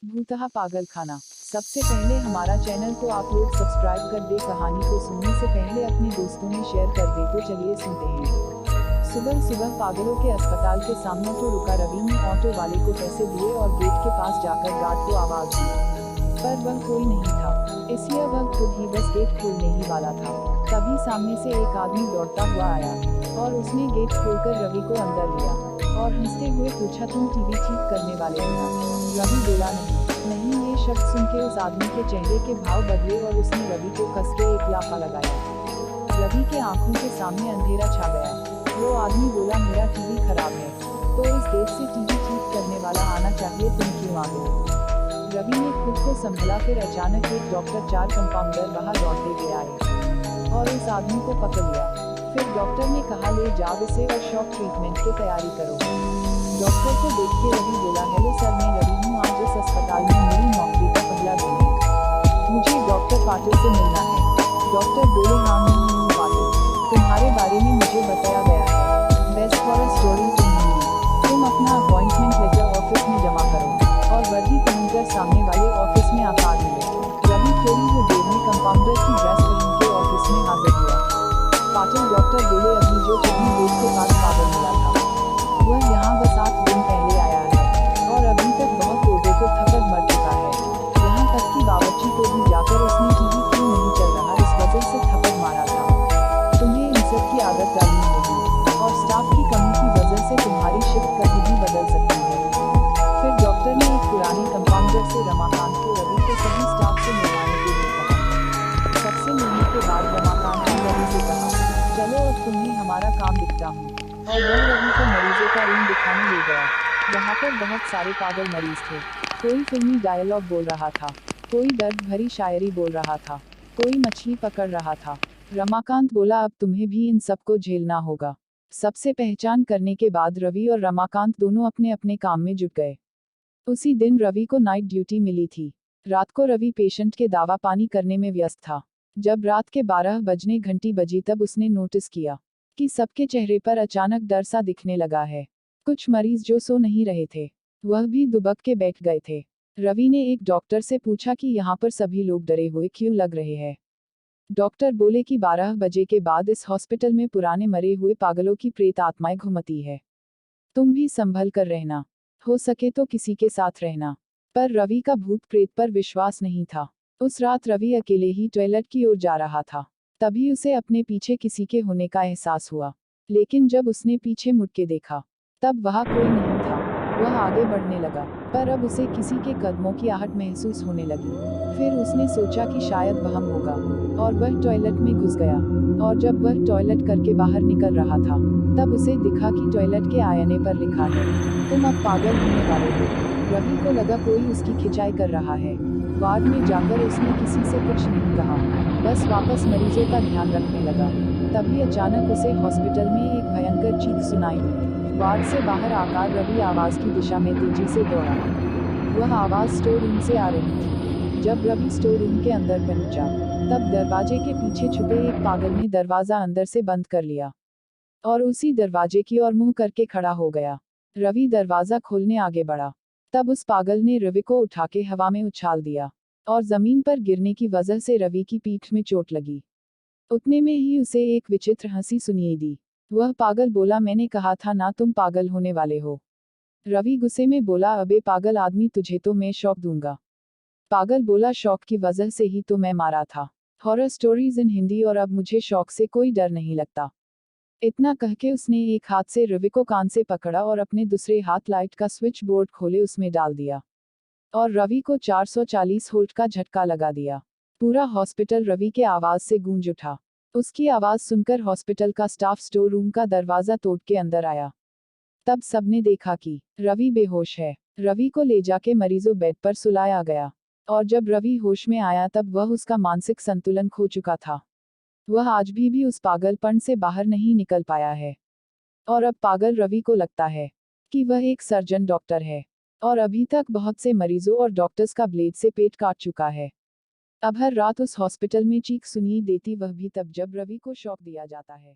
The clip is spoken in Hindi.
भूतहा पागल खाना। सबसे पहले हमारा चैनल को आप लोग सब्सक्राइब कर दे। कहानी को सुनने से पहले अपने दोस्तों में शेयर कर दे। तो चलिए सुनते हैं। सुबह सुबह पागलों के अस्पताल के सामने तो रुका रवि ने ऑटो वाले को पैसे दिए और गेट के पास जाकर गार्ड को आवाज दी, पर वह कोई नहीं था, इसलिए वह खुद ही बस गेट खोलने ही वाला था। तभी सामने से एक आदमी दौड़ता हुआ आया और उसने गेट खोलकर रवि को अंदर लिया और हंसते हुए पूछा, तुम टीवी ठीक करने वाले हो ना? रवि बोला, नहीं। ये शब्द सुन के उस आदमी के चेहरे के भाव बदले और उसने रवि को कस के एक लाफा लगाया। रवि के आंखों के सामने अंधेरा छा गया। वो आदमी बोला, मेरा टीवी खराब है, तो इस देर से टीवी ठीक करने वाला आना चाहिए, तुम क्यों आ गए? रवि ने खुद को संभला, फिर अचानक एक डॉक्टर, 4 कंपाउंडर वहां दौड़ते हुए आए और उस आदमी को पकड़ लिया। फिर डॉक्टर ने कहा, ले जाओ इसे और शॉक ट्रीटमेंट की तैयारी करो। डॉक्टर को देख के रवि बोला, हेलो सर, मैं रवि हूँ, आज इस अस्पताल में मेरी नौकरी का पहला दिन है, मुझे डॉक्टर पाटिल से मिलना है। डॉक्टर बोले, हाँ मैं हूँ पाटिल, तुम्हारे बारे में मुझे बताया गया है, बेस्ट फॉर अ स्टोरी तुम अपना अपॉइंटमेंट लेटर ऑफिस में जमा करो और वर्दी पहनकर सामने वाले ऑफिस में आकार मिले। रवि थोड़ी ही देर में कंपाउंडर की ड्रेस पहन के ऑफिस में हाजिर हुआ। पाटिल डॉक्टर बोले, अभी जो कितनी देर के बाद पागल मिला था, वह यहाँ बस 8 दिन पहले आया है और अभी तक बहुत लोगों को थप्पड़ मर चुका है। यहाँ तक कि बावर्ची को भी जाकर उसने टीवी क्यों नहीं चल रहा इस वजह से थप्पड़ मारा था। तुम्हें इन सब की आदत डालनी होगी और स्टाफ की कमी की वजह से तुम्हारी शिफ्ट कभी भी बदल सकती है। फिर डॉक्टर ने एक पुराने कंपाउंडर से रमाकांत को रवि को सभी स्टाफ से मिलवाने के लिए कहा। सबसे मिलने के बाद रमाकांत ने रवि से कहा, चलो अब तुम्हें हमारा काम दिखता हूँ, और वह रवि को मरीजों का रूम दिखाने ले गया। यहाँ पर बहुत सारे पागल मरीज थे। कोई फिल्मी डायलॉग बोल रहा था, कोई दर्द भरी शायरी बोल रहा था, कोई मछली पकड़ रहा था। रमाकांत बोला, अब तुम्हें भी इन सबको झेलना होगा। सबसे पहचान करने के बाद रवि और रमाकांत दोनों अपने अपने काम में जुट गए। उसी दिन रवि को नाइट ड्यूटी मिली थी। रात को रवि पेशेंट के दावा पानी करने में व्यस्त था। जब रात के 12 बजने घंटी बजी तब उसने नोटिस किया कि सबके चेहरे पर अचानक डर सा दिखने लगा है। कुछ मरीज जो सो नहीं रहे थे, वह भी दुबक के बैठ गए थे। रवि ने एक डॉक्टर से पूछा कि यहाँ पर सभी लोग डरे हुए क्यों लग रहे हैं। डॉक्टर बोले कि 12 बजे के बाद इस हॉस्पिटल में पुराने मरे हुए पागलों की प्रेत आत्माएं घूमती है। तुम भी संभल कर रहना, हो सके तो किसी के साथ रहना। पर रवि का भूत प्रेत पर विश्वास नहीं था। उस रात रवि अकेले ही टॉयलेट की ओर जा रहा था, तभी उसे अपने पीछे किसी के होने का एहसास हुआ। लेकिन जब उसने पीछे मुड़ के देखा, तब वहां कोई नहीं था। वह आगे बढ़ने लगा, पर अब उसे किसी के कदमों की आहट महसूस होने लगी। फिर उसने सोचा कि शायद वहम होगा, और वह टॉयलेट में घुस गया। और जब वह टॉयलेट करके बाहर निकल रहा था, तब उसे दिखा कि टॉयलेट के आईने पर लिखा है, तुम अब पागल होने वाले हो। रवि को लगा कोई उसकी खिंचाई कर रहा है। वार्ड में जाकर उसने किसी से कुछ नहीं कहा, बस वापस मरीजों का ध्यान रखने लगा। तभी अचानक उसे हॉस्पिटल में एक भयंकर चीख सुनाई दी। वार्ड से बाहर आकर रवि आवाज की दिशा में तेजी से दौड़ा। वह आवाज स्टोर रूम से आ रही थी। जब रवि स्टोर रूम के अंदर पहुंचा, तब दरवाजे के पीछे छुपे एक पागल ने दरवाजा अंदर से बंद कर लिया और उसी दरवाजे की ओर मुंह करके खड़ा हो गया। रवि दरवाजा खोलने आगे बढ़ा, तब उस पागल ने रवि को उठा के हवा में उछाल दिया और जमीन पर गिरने की वजह से रवि की पीठ में चोट लगी। उतने में ही उसे एक विचित्र हंसी सुनाई दी। वह पागल बोला, मैंने कहा था ना तुम पागल होने वाले हो। रवि गुस्से में बोला, अबे पागल आदमी, तुझे तो मैं शॉक दूंगा। पागल बोला, शॉक की वजह से ही तो मैं मारा था। हॉरर स्टोरीज इन हिंदी, और अब मुझे शॉक से कोई डर नहीं लगता। इतना कह के उसने एक हाथ से रवि को कान से पकड़ा और अपने दूसरे हाथ लाइट का स्विच बोर्ड खोले उसमें डाल दिया और रवि को 440 वोल्ट का झटका लगा दिया। पूरा हॉस्पिटल रवि के आवाज से गूंज उठा। उसकी आवाज सुनकर हॉस्पिटल का स्टाफ स्टोर रूम का दरवाजा तोड़ के अंदर आया। तब सबने देखा कि रवि बेहोश है। रवि को ले जाके मरीजों बेड पर सुलाया गया और जब रवि होश में आया तब वह उसका मानसिक संतुलन खो चुका था। वह आज भी उस पागलपन से बाहर नहीं निकल पाया है। और अब पागल रवि को लगता है कि वह एक सर्जन डॉक्टर है और अभी तक बहुत से मरीजों और डॉक्टर्स का ब्लेड से पेट काट चुका है। अब हर रात उस हॉस्पिटल में चीख सुनाई देती, वह भी तब जब रवि को शॉक दिया जाता है।